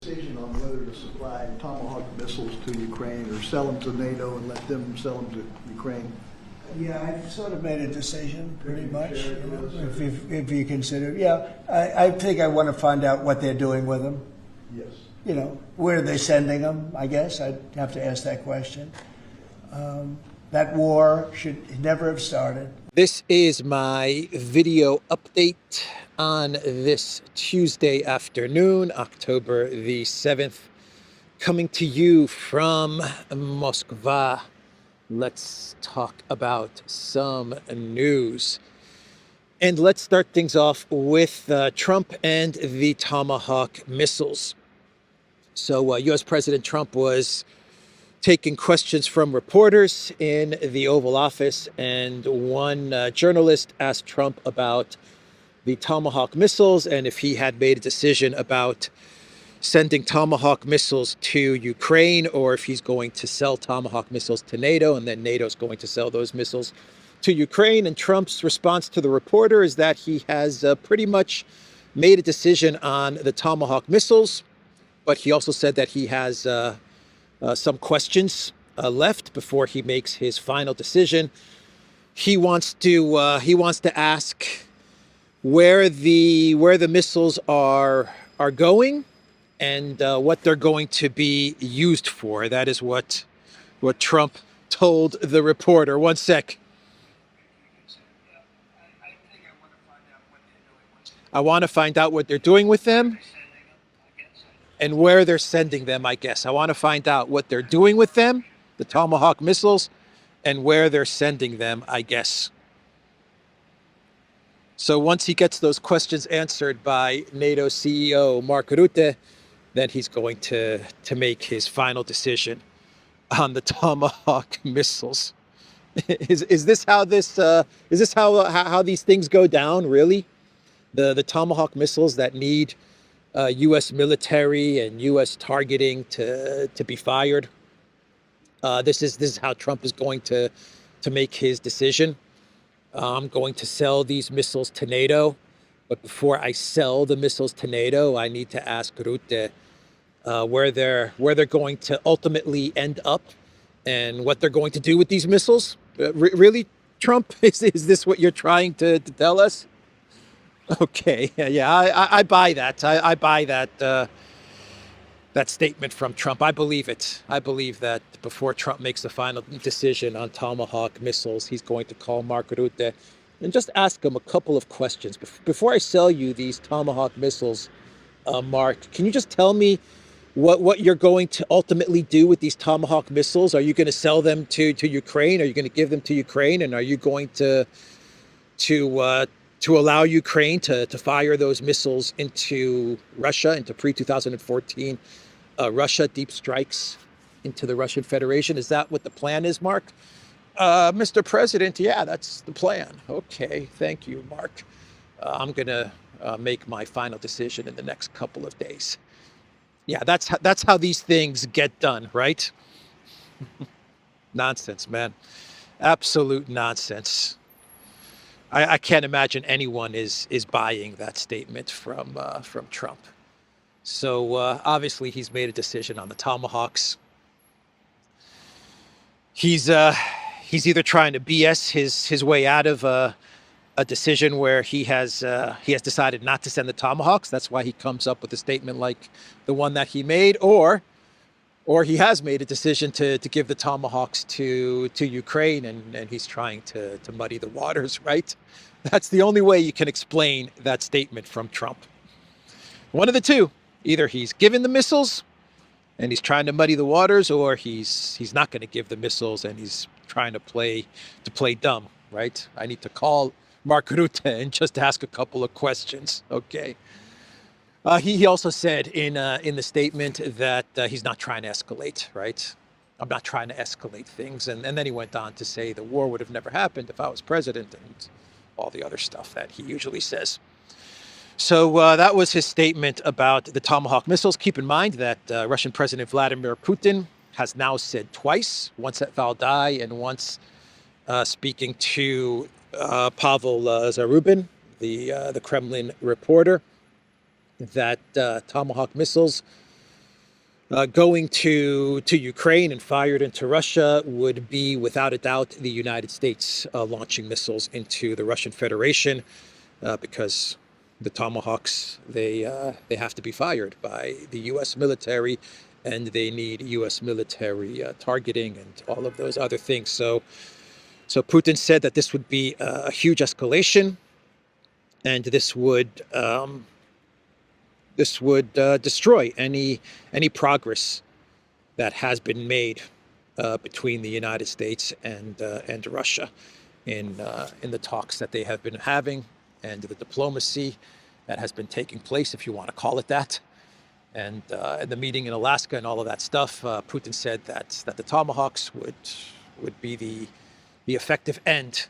decision on whether to supply Tomahawk missiles to Ukraine or sell them to NATO and let them sell them to Ukraine? Yeah, I've sort of made a decision, pretty much. If you consider, yeah, I think I want to find out what they're doing with them. Yes. You know, where are they sending them? I guess I'd have to ask that question. That war should never have started. This is my video update on this Tuesday afternoon, October the 7th, coming to you from Moscow. Let's talk about some news. And let's start things off with Trump and the Tomahawk missiles. So U.S. President Trump was taking questions from reporters in the Oval Office, and one journalist asked Trump about the Tomahawk missiles and if he had made a decision about sending Tomahawk missiles to Ukraine, or if he's going to sell Tomahawk missiles to NATO, and then NATO's going to sell those missiles to Ukraine. And Trump's response to the reporter is that he has pretty much made a decision on the Tomahawk missiles, but he also said that he has some questions left before he makes his final decision. He wants to ask where the missiles are going, and what they're going to be used for. That is what Trump told the reporter. One sec. I want to find out what they're doing with them and where they're sending them, I guess. I want to find out what they're doing with them, the Tomahawk missiles, and where they're sending them, I guess. So once he gets those questions answered by NATO CEO Mark Rutte, then he's going to make his final decision on the Tomahawk missiles. Is this how these things go down? Really, the Tomahawk missiles that need U.S. military and U.S. targeting to be fired. This is how Trump is going to make his decision. I'm going to sell these missiles to NATO, but before I sell the missiles to NATO, I need to ask Rutte where they're going to ultimately end up and what they're going to do with these missiles. Really, Trump? Is this what you're trying to tell us? Okay, yeah, I buy that. I buy that statement from Trump. I believe it. I believe that before Trump makes the final decision on Tomahawk missiles, he's going to call Mark Rutte and just ask him a couple of questions. Before I sell you these Tomahawk missiles, Mark, can you just tell me what you're going to ultimately do with these Tomahawk missiles? Are you going to sell them to Ukraine? Are you going to give them to Ukraine? And are you going to allow Ukraine to fire those missiles into Russia, into pre-2014 Russia deep strikes into the Russian Federation? Is that what the plan is, Mark? Mr. President, yeah, that's the plan. Okay, thank you, Mark. I'm going to make my final decision in the next couple of days. Yeah, that's how these things get done, right? Nonsense, man. Absolute nonsense. I can't imagine anyone is buying that statement from Trump. So obviously he's made a decision on the Tomahawks. He's either trying to BS his way out of a decision where he has decided not to send the Tomahawks. That's why he comes up with a statement like the one that he made, or he has made a decision to give the Tomahawks to Ukraine, and he's trying to muddy the waters, right? That's the only way you can explain that statement from Trump. One of the two. Either he's given the missiles and he's trying to muddy the waters, or he's not going to give the missiles and he's trying to play dumb, right? I need to call Mark Rutte and just ask a couple of questions, okay? He also said in the statement that he's not trying to escalate, right? I'm not trying to escalate things. And then he went on to say the war would have never happened if I was president, and all the other stuff that he usually says. So that was his statement about the Tomahawk missiles. Keep in mind that Russian President Vladimir Putin has now said twice, once at Valdai and once speaking to Pavel Zarubin, the Kremlin reporter, that Tomahawk missiles going to Ukraine and fired into Russia would be, without a doubt, the United States launching missiles into the Russian Federation, because the Tomahawks, they have to be fired by the U.S. military, and they need U.S. military targeting and all of those other things. So Putin said that this would be a huge escalation, and this would destroy any progress that has been made between the United States and Russia in the talks that they have been having, and the diplomacy that has been taking place, if you want to call it that, and the meeting in Alaska and all of that stuff. Putin said that the Tomahawks would be the effective end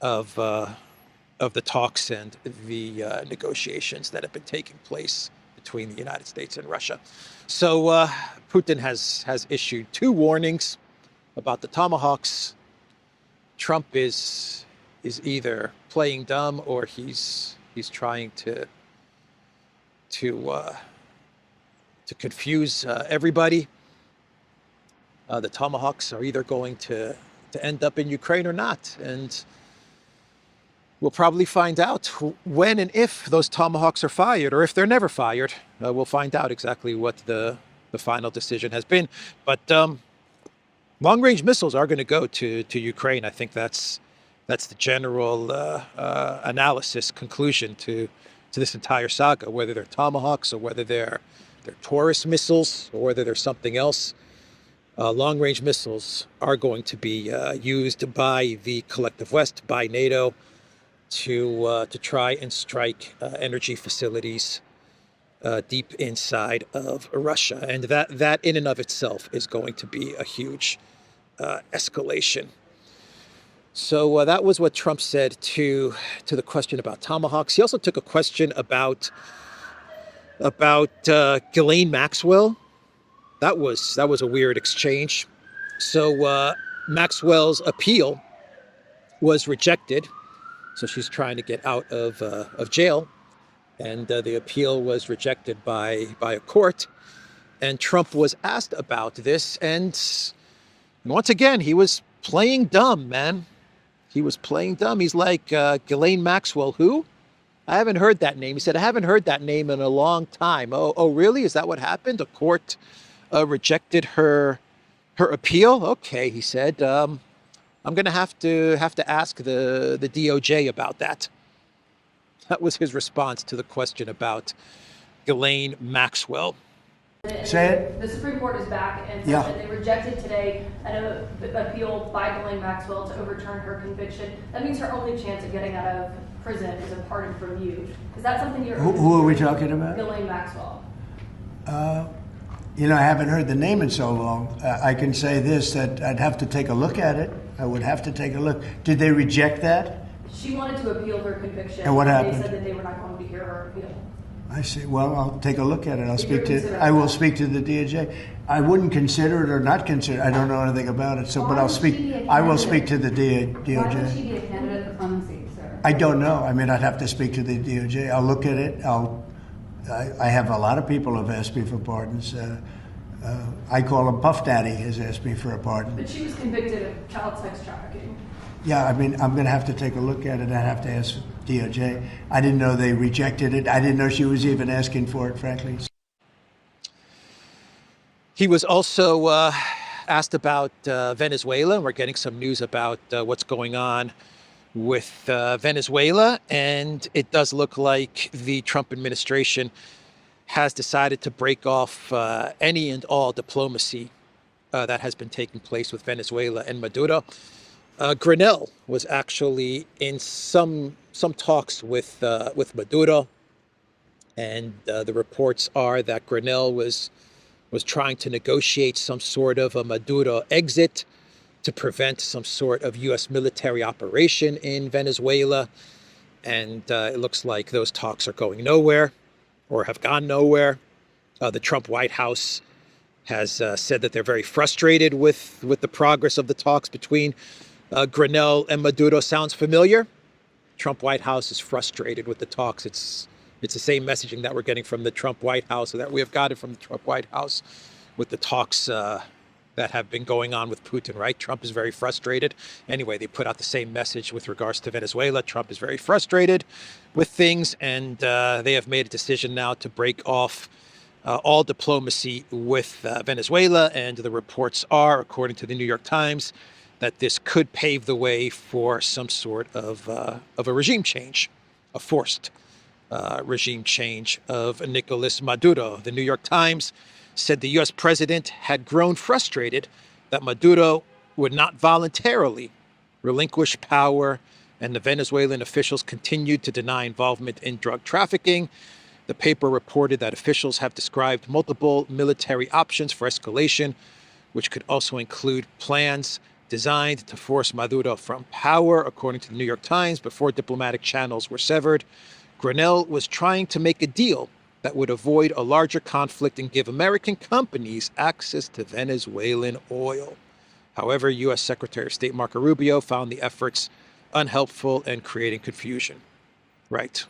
of the talks and the negotiations that have been taking place between the United States and Russia. So Putin has issued 2 warnings about the Tomahawks. Trump is either playing dumb, or he's trying to confuse everybody. The Tomahawks are either going to end up in Ukraine or not, and we'll probably find out when and if those Tomahawks are fired, or if they're never fired. We'll find out exactly what the final decision has been. But long-range missiles are going to go to Ukraine. I think that's the general analysis, conclusion to this entire saga, whether they're Tomahawks or whether they're Taurus missiles or whether they're something else. Long-range missiles are going to be used by the collective West, by NATO, to try and strike energy facilities deep inside of Russia, and that in and of itself is going to be a huge escalation. So that was what Trump said to the question about Tomahawks. He also took a question about Ghislaine Maxwell. That was a weird exchange. So Maxwell's appeal was rejected. So she's trying to get out of jail, and the appeal was rejected by a court. And Trump was asked about this, and once again he was playing dumb, man. He was playing dumb. He's like, Ghislaine Maxwell, who? I haven't heard that name. He said, I haven't heard that name in a long time. Oh, really? Is that what happened? A court rejected her appeal? Okay, he said. I'm going to have to ask the DOJ about that. That was his response to the question about Ghislaine Maxwell. Say it. The Supreme Court is back and said that they rejected today an appeal by Ghislaine Maxwell to overturn her conviction. That means her only chance of getting out of prison is a pardon from you. Is that something you're... Who are we talking about? Ghislaine Maxwell. I haven't heard the name in so long. I can say this, that I'd have to take a look at it. I would have to take a look. Did they reject that? She wanted to appeal her conviction. And what happened? They said that they were not going to hear her appeal. I see. Well, I'll take a look at it. I will speak to the DOJ. I wouldn't consider it or not consider it. I don't know anything about it. So, but I'll speak. I will speak to the DOJ. Why would she be a candidate for clemency, sir? I don't know. I mean, I'd have to speak to the DOJ. I'll look at it. I have a lot of people who have asked me for pardons. I call him Puff Daddy has asked me for a pardon. But she was convicted of child sex trafficking. Yeah, I mean, I'm going to have to take a look at it. I'd have to ask DOJ. I didn't know they rejected it. I didn't know she was even asking for it, frankly. He was also asked about Venezuela. We're getting some news about what's going on with Venezuela, and it does look like the Trump administration has decided to break off any and all diplomacy that has been taking place with Venezuela and Maduro. Grenell was actually in some talks with Maduro, and the reports are that Grenell was trying to negotiate some sort of a Maduro exit to prevent some sort of U.S. military operation in Venezuela, and it looks like those talks are going nowhere, or have gone nowhere. The Trump White House has said that they're very frustrated with the progress of the talks between Grenell and Maduro. Sounds familiar? Trump White House is frustrated with the talks. It's the same messaging that we're getting from the Trump White House, or that we have gotten from the Trump White House with the talks that have been going on with Putin, right? Trump is very frustrated. Anyway, they put out the same message with regards to Venezuela. Trump is very frustrated with things, and they have made a decision now to break off all diplomacy with Venezuela. And the reports are, according to the New York Times, that this could pave the way for some sort of a regime change, a forced regime change of Nicolas Maduro. The New York Times said the U.S. president had grown frustrated that Maduro would not voluntarily relinquish power, and the Venezuelan officials continued to deny involvement in drug trafficking. The paper reported that officials have described multiple military options for escalation, which could also include plans designed to force Maduro from power. According to the New York Times, before diplomatic channels were severed, Grenell was trying to make a deal that would avoid a larger conflict and give American companies access to Venezuelan oil. However, U.S. Secretary of State Marco Rubio found the efforts unhelpful and creating confusion. Right.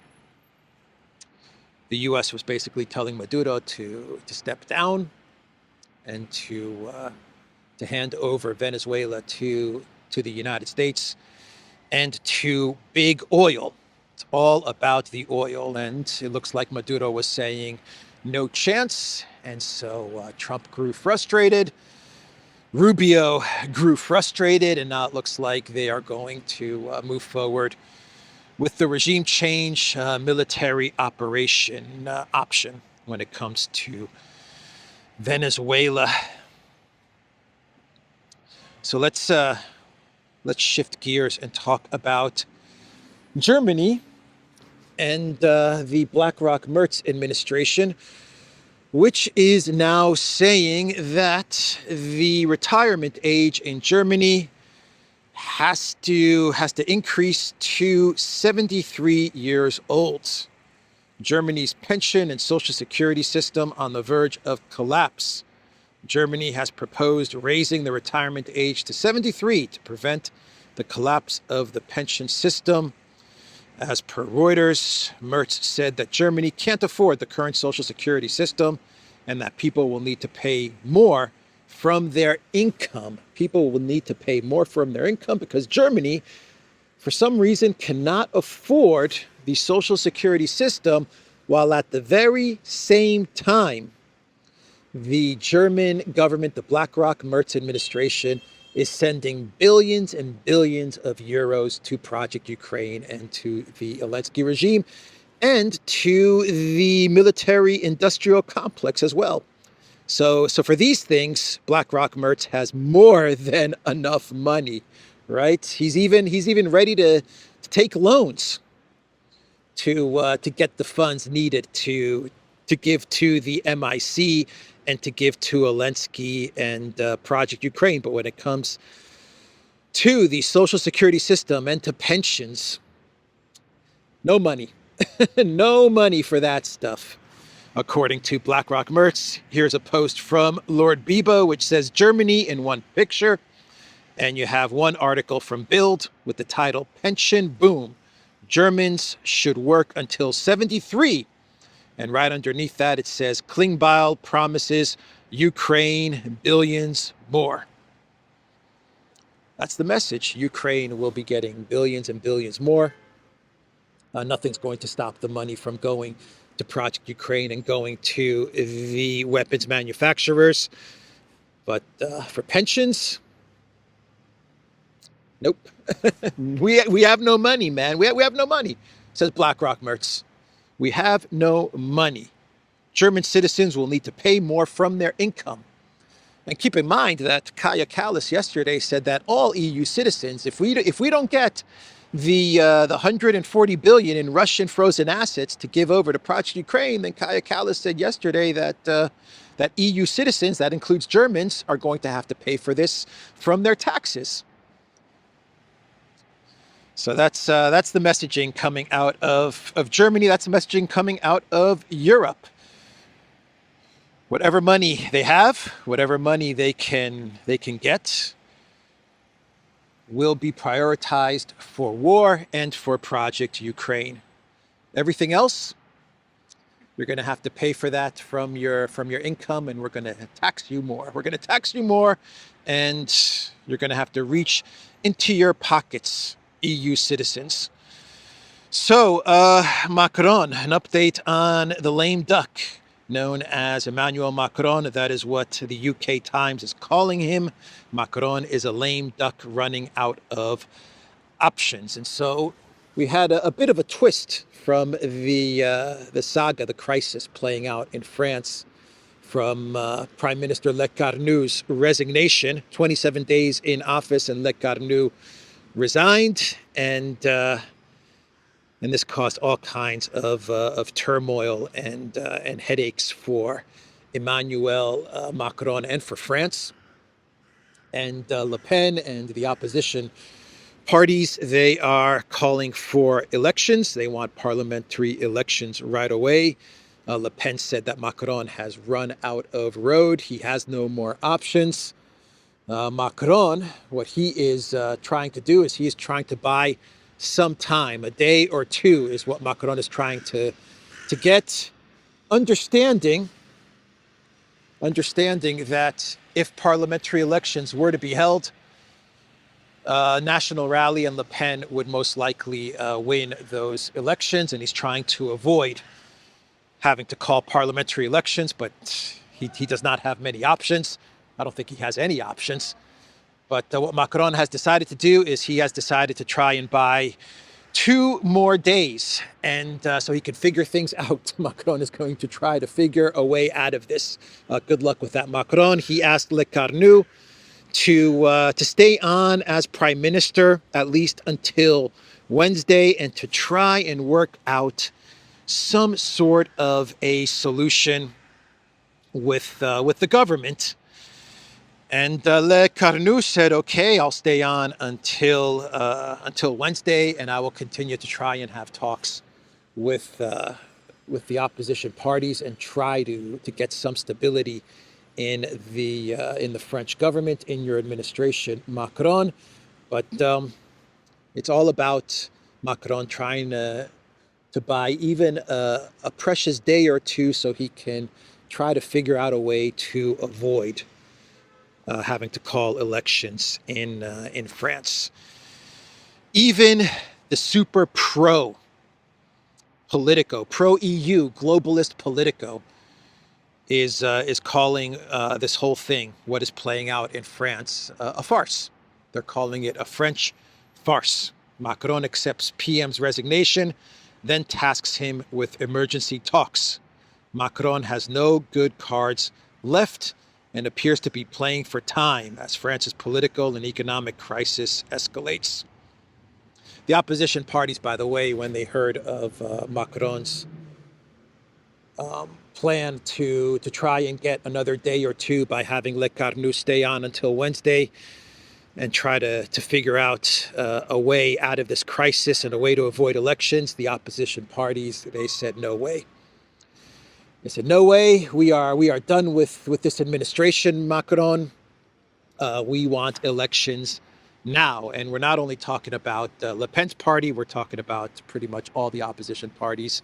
The U.S. was basically telling Maduro to step down and to hand over Venezuela to the United States and to big oil. It's all about the oil, and it looks like Maduro was saying no chance, and so Trump grew frustrated. Rubio grew frustrated, and now it looks like they are going to move forward with the regime change military operation option when it comes to Venezuela. So let's shift gears and talk about Germany and the BlackRock Merz administration, which is now saying that the retirement age in Germany has to increase to 73 years old. Germany's pension and social security system on the verge of collapse. Germany has proposed raising the retirement age to 73 to prevent the collapse of the pension system. As per Reuters, Merz said that Germany can't afford the current social security system and that people will need to pay more from their income. People will need to pay more from their income because Germany, for some reason, cannot afford the social security system, while at the very same time, the German government, the BlackRock Merz administration, is sending billions and billions of euros to Project Ukraine and to the Alenski regime and to the military-industrial complex as well. So for these things, BlackRock Merz has more than enough money, right? He's even ready to take loans to get the funds needed to give to the MIC and to give to Alenski and Project Ukraine. But when it comes to the social security system and to pensions, no money. No money for that stuff. According to BlackRock Merz, here's a post from Lord Bibo, which says Germany in one picture. And you have one article from Bild with the title, Pension Boom. Germans should work until 73. And right underneath that, it says, Klingbeil promises Ukraine billions more. That's the message. Ukraine will be getting billions and billions more. Nothing's going to stop the money from going to Project Ukraine and going to the weapons manufacturers. But for pensions, nope. we have no money, man. We have no money, says BlackRock Merz. We have no money. German citizens will need to pay more from their income. And keep in mind that Kaja Kallas yesterday said that all EU citizens, if we don't get the 140 billion in Russian frozen assets to give over to Project Ukraine, then Kaja Kallas said yesterday that that EU citizens, that includes Germans, are going to have to pay for this from their taxes. So that's the messaging coming out of Germany. That's the messaging coming out of Europe. Whatever money they have, whatever money they can get, will be prioritized for war and for Project Ukraine. Everything else, You're going to have to pay for that from your income, and we're going to tax you more. We're going to tax you more, and you're going to have to reach into your pockets, EU citizens. So, Macron, an update on the lame duck known as Emmanuel Macron. That is what the UK Times is calling him. Macron is a lame duck running out of options. And so we had a bit of a twist from the saga, the crisis playing out in France from Prime Minister Lecarnou's resignation, 27 days in office, and Lecarnou resigned, and this caused all kinds of turmoil and headaches for Emmanuel Macron and for France. And Le Pen and the opposition parties, they are calling for elections. They want parliamentary elections right away. Le Pen said that Macron has run out of road. He has no more options. Macron, what he is trying to do is he is trying to buy some time. A day or two is what Macron is trying to get. Understanding that if parliamentary elections were to be held, National Rally and Le Pen would most likely win those elections, and he's trying to avoid having to call parliamentary elections, but he does not have many options. I don't think he has any options. But what Macron has decided to do is he has decided to try and buy 2 more days. And so he can figure things out. Macron is going to try to figure a way out of this. Good luck with that, Macron. He asked Lecarnou to stay on as prime minister at least until Wednesday and to try and work out some sort of a solution with the government. And Lecarnou said, "Okay, I'll stay on until Wednesday, and I will continue to try and have talks with the opposition parties and try to get some stability in the French government, in your administration, Macron." But it's all about Macron trying to buy even a precious day or two so he can try to figure out a way to avoid having to call elections in France. Even the super pro-EU globalist Politico is calling this whole thing, what is playing out in France, a farce. They're calling it a French farce. Macron accepts PM's resignation, then tasks him with emergency talks. Macron has no good cards left and appears to be playing for time as France's political and economic crisis escalates. The opposition parties, by the way, when they heard of Macron's plan to try and get another day or two by having Lecarnou stay on until Wednesday and try to figure out a way out of this crisis and a way to avoid elections, the opposition parties, they said, no way. They said, no way, we are done with this administration, Macron. We want elections now. And we're not only talking about Le Pen's party, we're talking about pretty much all the opposition parties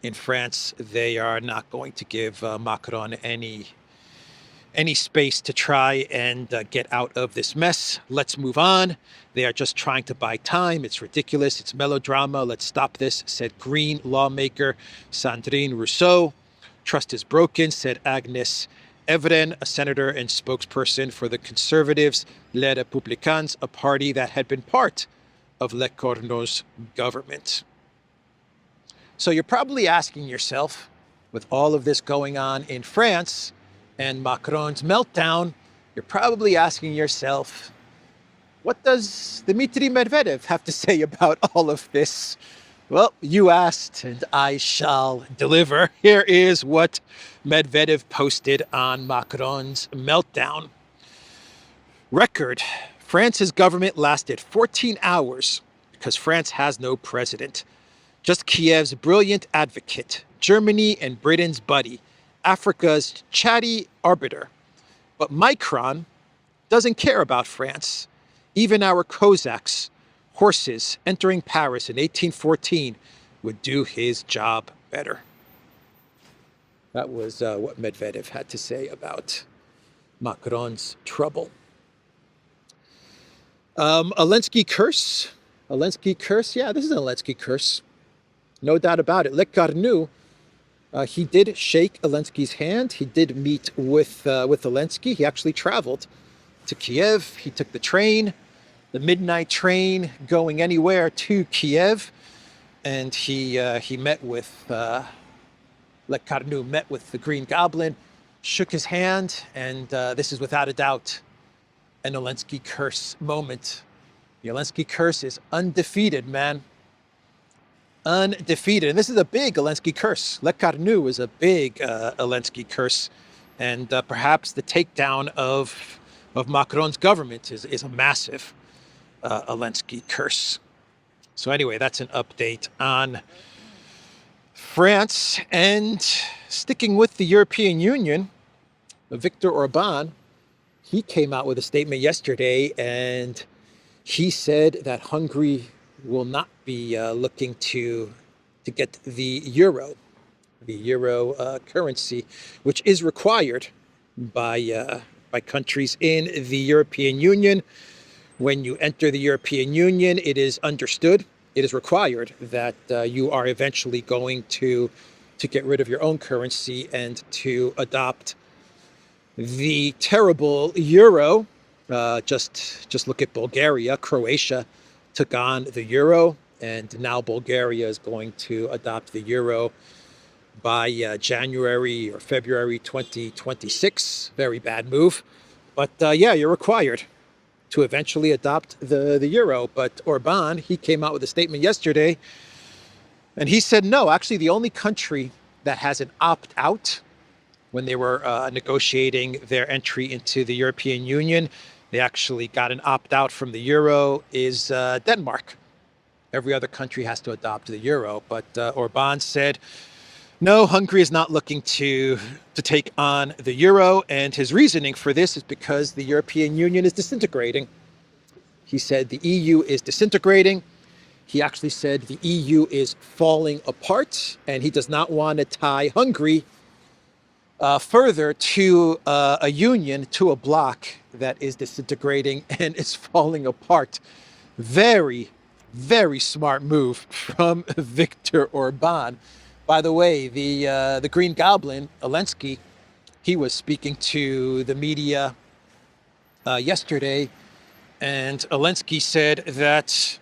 in France. They are not going to give Macron any space to try and get out of this mess. Let's move on. They are just trying to buy time. It's ridiculous. It's melodrama. Let's stop this, said Green lawmaker Sandrine Rousseau. Trust is broken, said Agnes Evren, a senator and spokesperson for the Conservatives, Les Républicains, a party that had been part of Lecarnou's government. So you're probably asking yourself, with all of this going on in France and Macron's meltdown, you're probably asking yourself, what does Dmitry Medvedev have to say about all of this? Well, you asked, and I shall deliver. Here is what Medvedev posted on Macron's meltdown. Record: France's government lasted 14 hours because France has no president. Just Kiev's brilliant advocate, Germany and Britain's buddy, Africa's chatty arbiter. But Macron doesn't care about France. Even our Cossacks, horses entering Paris in 1814, would do his job better. That was what Medvedev had to say about Macron's trouble. Alenski curse. Alenski curse. Yeah, this is an Alenski curse. No doubt about it. Le Carnu, he did shake Alenski's hand. He did meet with Alenski. He actually traveled to Kiev. He took the train, the midnight train going anywhere to Kiev. And he met with, Le Carnu met with the Green Goblin, shook his hand, and this is without a doubt an Alenski curse moment. The Alenski curse is undefeated, man. Undefeated. And this is a big Alenski curse. Le Carnu is a big Alenski curse. And perhaps the takedown of Macron's government is a massive Alenski curse. So anyway, that's an update on France. And sticking with the European Union, Viktor Orban, he came out with a statement yesterday, and he said that Hungary will not be looking to get the euro currency, which is required by countries in the European Union. When you enter the European Union, it is understood, it is required that you are eventually going to get rid of your own currency and to adopt the terrible euro. Just look at Bulgaria. Croatia took on the euro, and now Bulgaria is going to adopt the euro by January or February 2026. Very bad move. But yeah, you're required to eventually adopt the euro. But Orban, he came out with a statement yesterday, and he said no. Actually, the only country that has an opt-out when they were negotiating their entry into the European Union, they actually got an opt-out from the euro, is Denmark. Every other country has to adopt the euro. But Orban said, no, Hungary is not looking to take on the euro. And his reasoning for this is because the European Union is disintegrating. He said the EU is disintegrating. He actually said the EU is falling apart, and he does not want to tie Hungary further to a union, to a bloc that is disintegrating and is falling apart. Very, very smart move from Viktor Orban. By the way, the Green Goblin, Alenski, he was speaking to the media yesterday, and Alenski said that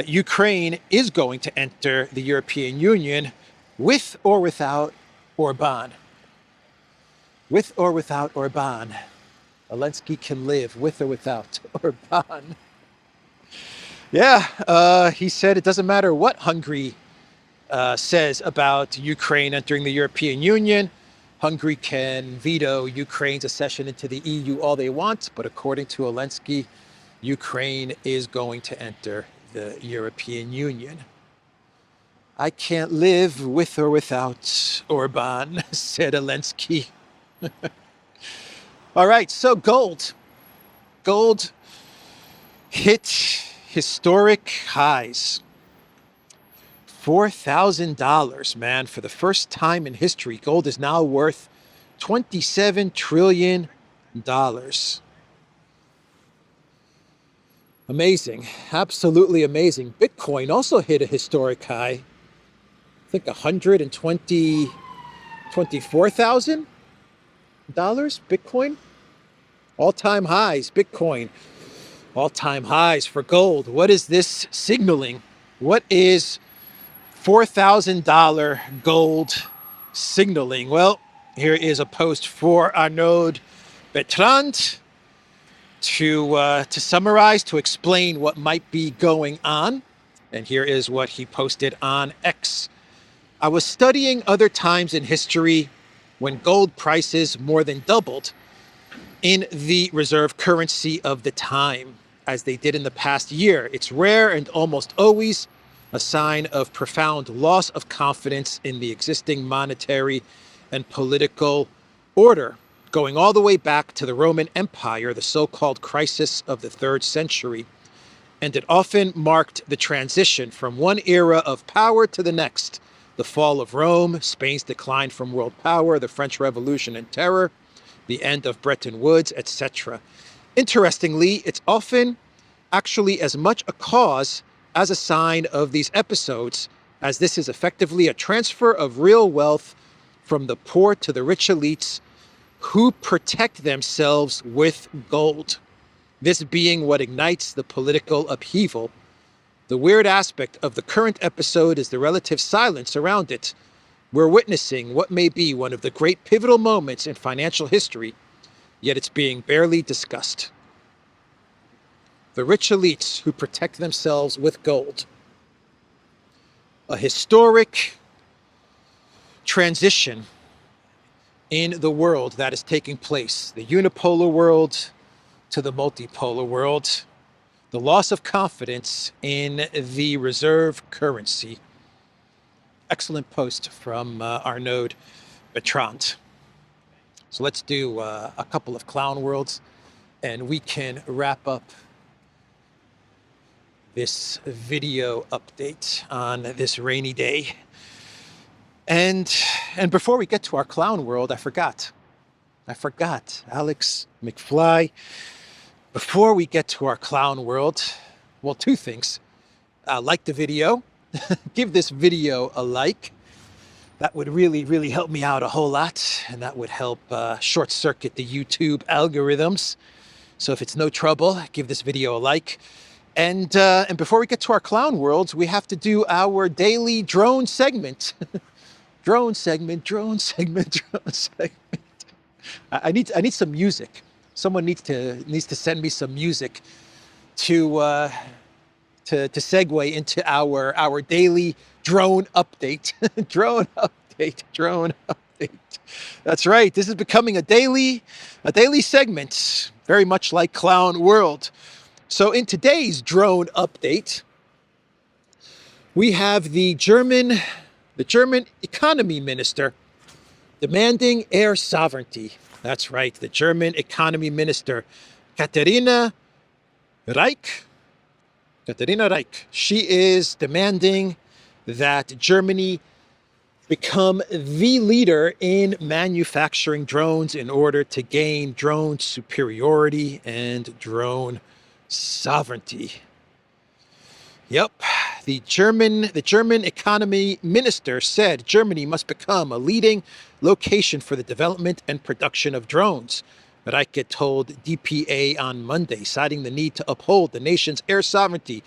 Ukraine is going to enter the European Union with or without Orban. With or without Orban. Alenski can live with or without Orban. Yeah, he said it doesn't matter what Hungary says about Ukraine entering the European Union. Hungary can veto Ukraine's accession into the EU all they want, but according to Alenski, Ukraine is going to enter the European Union. I can't live with or without Orban, said Alenski. All right, so gold. Gold hit historic highs. $4,000, man. For the first time in history, gold is now worth $27 trillion. Amazing. Absolutely amazing. Bitcoin also hit a historic high. I think $124,000 Bitcoin. All-time highs, Bitcoin. All-time highs for gold. What is this signaling? What is $4,000 gold signaling? Well, here is a post for Arnaud Bertrand to summarize, to explain what might be going on. And here is what he posted on X. I was studying other times in history when gold prices more than doubled in the reserve currency of the time, as they did in the past year. It's rare and almost always a sign of profound loss of confidence in the existing monetary and political order, going all the way back to the Roman Empire, the so-called crisis of the 3rd century. And it often marked the transition from one era of power to the next, the fall of Rome, Spain's decline from world power, the French Revolution and terror, the end of Bretton Woods, etc. Interestingly, it's often actually as much a cause as a sign of these episodes, as this is effectively a transfer of real wealth from the poor to the rich elites who protect themselves with gold. This being what ignites the political upheaval. The weird aspect of the current episode is the relative silence around it. We're witnessing what may be one of the great pivotal moments in financial history, yet it's being barely discussed. The rich elites who protect themselves with gold. A historic transition in the world that is taking place. The unipolar world to the multipolar world. The loss of confidence in the reserve currency. Excellent post from Arnaud Bertrand. So let's do a couple of clown worlds and we can wrap up this video update on this rainy day. And before we get to our clown world, I forgot, Alex McFly. Before we get to our clown world, well, two things. Like the video, give this video a like. That would really, really help me out a whole lot. And that would help short circuit the YouTube algorithms. So if it's no trouble, give this video a like. And before we get to our clown worlds, we have to do our daily drone segment. Drone segment. I need some music. Someone needs to send me some music to segue into our daily drone update. Drone update. That's right. This is becoming a daily segment, very much like Clown World. So in today's drone update, we have the German economy minister demanding air sovereignty. That's right, the German economy minister, Katharina Reich. She is demanding that Germany become the leader in manufacturing drones in order to gain drone superiority and drone sovereignty. Yep, the German economy minister said Germany must become a leading location for the development and production of drones. Reich told DPA on Monday, citing the need to uphold the nation's air sovereignty,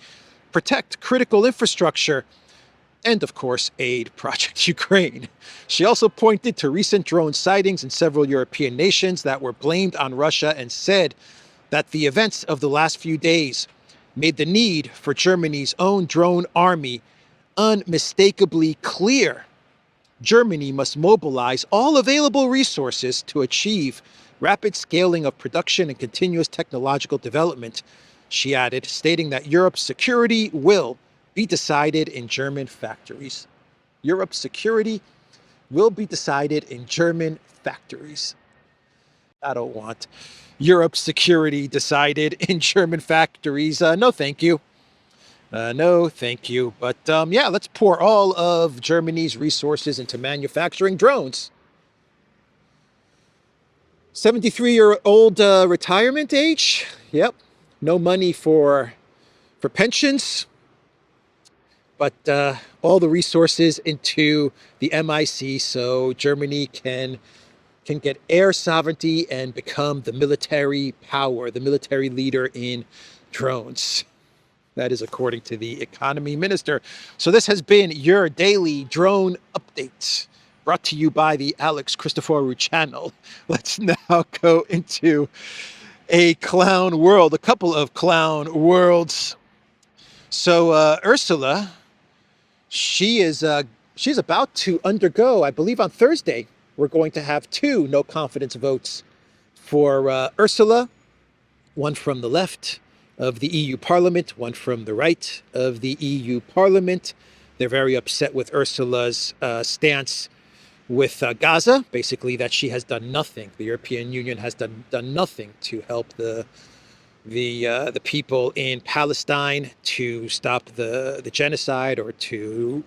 protect critical infrastructure, and of course, aid Project Ukraine. She also pointed to recent drone sightings in several European nations that were blamed on Russia and said that the events of the last few days made the need for Germany's own drone army unmistakably clear. Germany must mobilize all available resources to achieve rapid scaling of production and continuous technological development, she added, stating that Europe's security will be decided in German factories. Europe's security will be decided in German factories. I don't want Europe's security decided in German factories. No, thank you. No, thank you. But yeah, let's pour all of Germany's resources into manufacturing drones. 73-year-old retirement age. Yep. No money for pensions. But all the resources into the MIC so Germany can get air sovereignty and become the military power, the military leader in drones. That is according to the economy minister. So this has been your daily drone update, brought to you by the Alex Christoforou channel. Let's now go into a clown world, a couple of clown worlds. So Ursula, she's about to undergo, I believe on Thursday, we're going to have 2 no confidence votes for Ursula, one from the left of the EU Parliament, one from the right of the EU Parliament. They're very upset with Ursula's stance with Gaza, basically that she has done nothing. The European Union has done nothing to help the people in Palestine, to stop the genocide, or to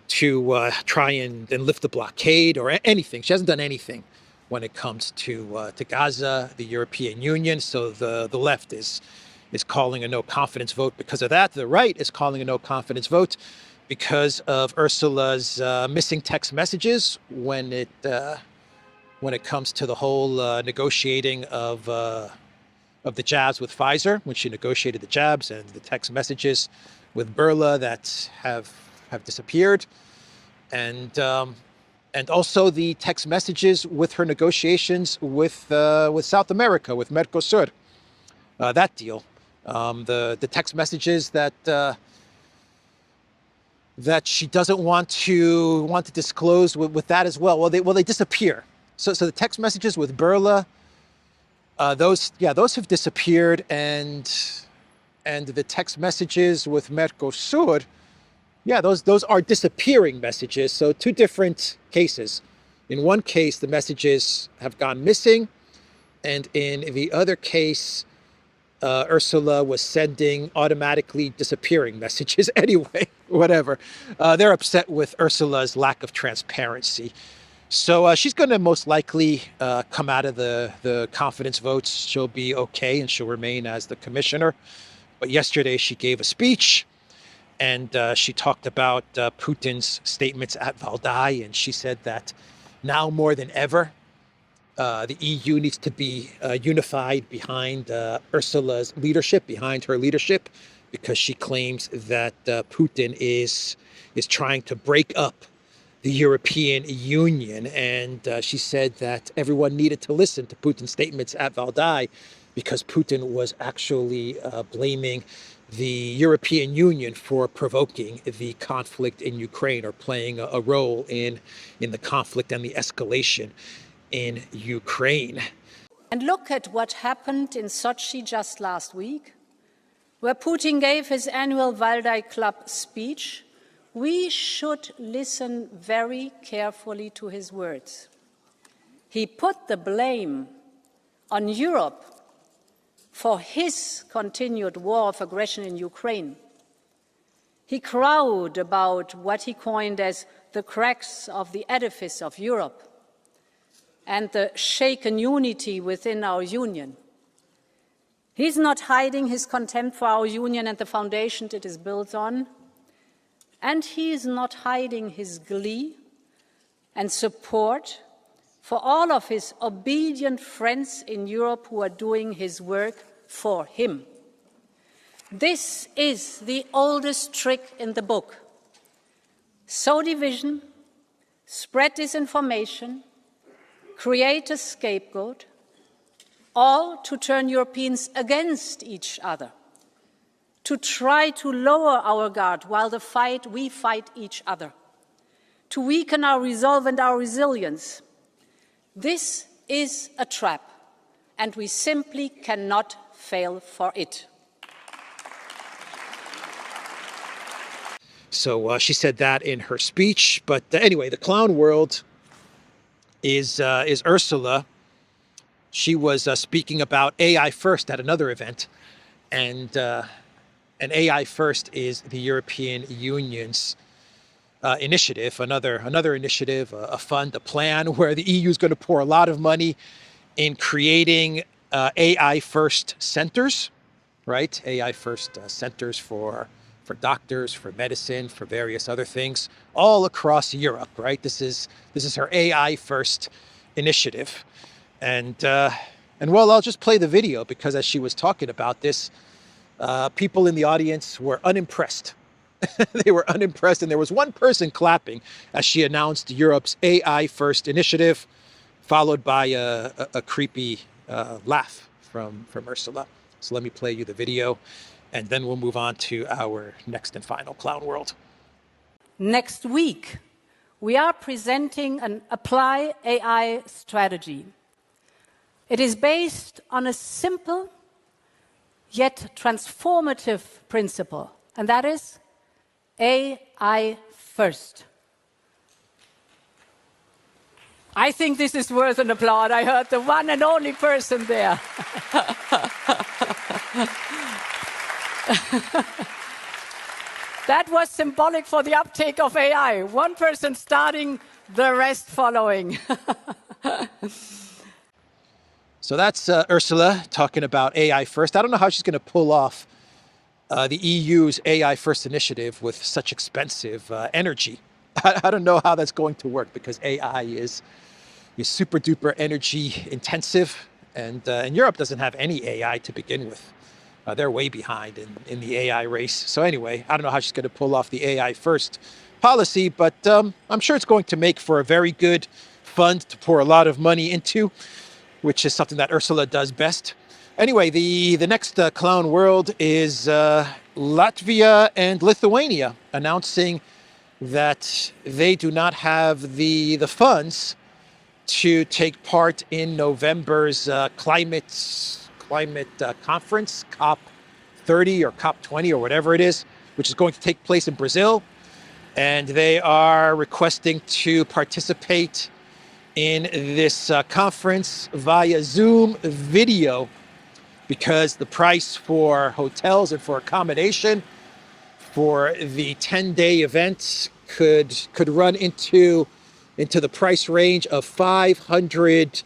to try and lift the blockade or anything. She hasn't done anything when it comes to Gaza, the European Union. So the left is calling a no confidence vote because of that. The right is calling a no confidence vote because of Ursula's missing text messages when it comes to the whole negotiating of the jabs with Pfizer, when she negotiated the jabs, and the text messages with Burla that have disappeared, and also the text messages with her negotiations with South America, with Mercosur, that deal, the text messages that she doesn't want to disclose with that as well. Well, they disappear. So the text messages with Burla, those have disappeared, and the text messages with Mercosur, those are disappearing messages. So two different cases. In one case, the messages have gone missing, and in the other case, Ursula was sending automatically disappearing messages anyway, whatever. They're upset with Ursula's lack of transparency. So she's going to most likely come out of the confidence votes. She'll be okay, and she'll remain as the commissioner. But yesterday she gave a speech, and she talked about Putin's statements at Valdai, and she said that now more than ever, the EU needs to be unified behind Ursula's leadership, behind her leadership, because she claims that Putin is trying to break up the European Union. And she said that everyone needed to listen to Putin's statements at Valdai, because Putin was actually blaming the European Union for provoking the conflict in Ukraine, or playing a role in the conflict and the escalation in Ukraine. And look at what happened in Sochi just last week, where Putin gave his annual Valdai Club speech. We should listen very carefully to his words. He put the blame on Europe for his continued war of aggression in Ukraine. He crowed about what he coined as the cracks of the edifice of Europe and the shaken unity within our union. He's not hiding his contempt for our union and the foundation it is built on, and he is not hiding his glee and support for all of his obedient friends in Europe who are doing his work for him. This is the oldest trick in the book. Sow division, spread disinformation, create a scapegoat, all to turn Europeans against each other, to try to lower our guard while we fight each other, to weaken our resolve and our resilience. This is a trap, and we simply cannot fail for it. So she said that in her speech. But anyway, the clown world is Ursula. She was speaking about AI First at another event, and AI First is the European Union's initiative, another initiative, a fund, a plan where the EU is going to pour a lot of money in creating AI First centers, right? AI First centers for doctors, for medicine, for various other things, all across Europe, right? This is her AI First initiative, and well, I'll just play the video, because as she was talking about this, people in the audience were unimpressed. They were unimpressed, and there was one person clapping as she announced Europe's AI First initiative, followed by a creepy laugh from Ursula. So let me play you the video, and then we'll move on to our next and final clown world. Next week, we are presenting an Apply AI strategy. It is based on a simple yet transformative principle, and that is AI First. I think this is worth an applaud. I heard the one and only person there. That was symbolic for the uptake of AI. One person starting, the rest following. So that's Ursula talking about AI first. I don't know how she's going to pull off the EU's AI first initiative with such expensive energy. I don't know how that's going to work because AI is super duper energy intensive, and Europe doesn't have any AI to begin with. They're way behind in the AI race. So anyway, I don't know how she's going to pull off the AI first policy, but I'm sure it's going to make for a very good fund to pour a lot of money into, which is something that Ursula does best. Anyway, the next clown world is Latvia and Lithuania announcing that they do not have the funds to take part in November's climate conference, COP30 or COP20 or whatever it is, which is going to take place in Brazil. And they are requesting to participate in this conference via Zoom video because the price for hotels and for accommodation for the 10-day event could run into the price range of $500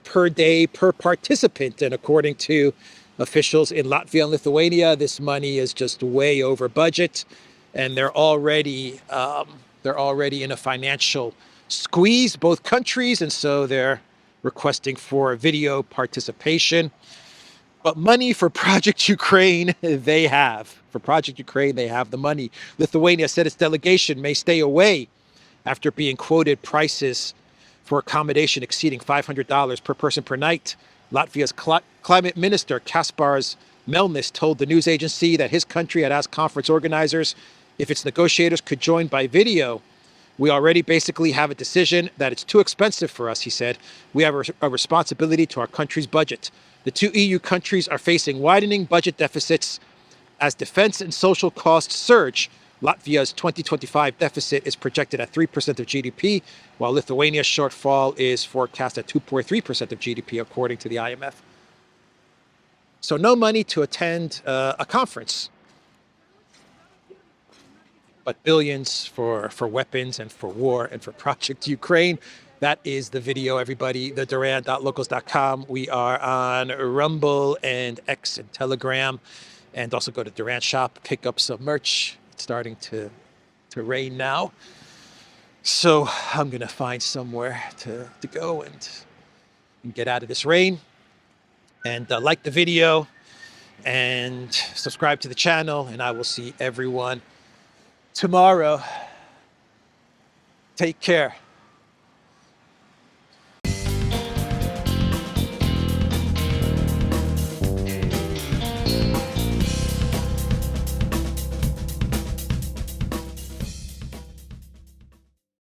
per day per participant. And according to officials in Latvia and Lithuania, this money is just way over budget, and they're already in a financial squeeze, both countries, and so they're requesting for video participation. But money for Project Ukraine, they have. For Project Ukraine, they have the money. Lithuania said its delegation may stay away after being quoted prices for accommodation exceeding $500 per person per night. Latvia's climate minister, Kaspars Melnis, told the news agency that his country had asked conference organizers if its negotiators could join by video. We already basically have a decision that it's too expensive for us, he said. We have a responsibility to our country's budget. The two EU countries are facing widening budget deficits as defense and social costs surge. Latvia's 2025 deficit is projected at 3% of GDP, while Lithuania's shortfall is forecast at 2.3% of GDP, according to the IMF. So no money to attend a conference, but billions for weapons and for war and for Project Ukraine. That is the video, everybody. The Duran.locals.com. We are on Rumble and X and Telegram. And also go to Duran Shop, pick up some merch. It's starting to rain now. So I'm going to find somewhere to go and get out of this rain. And like the video and subscribe to the channel. And I will see everyone tomorrow. Take care.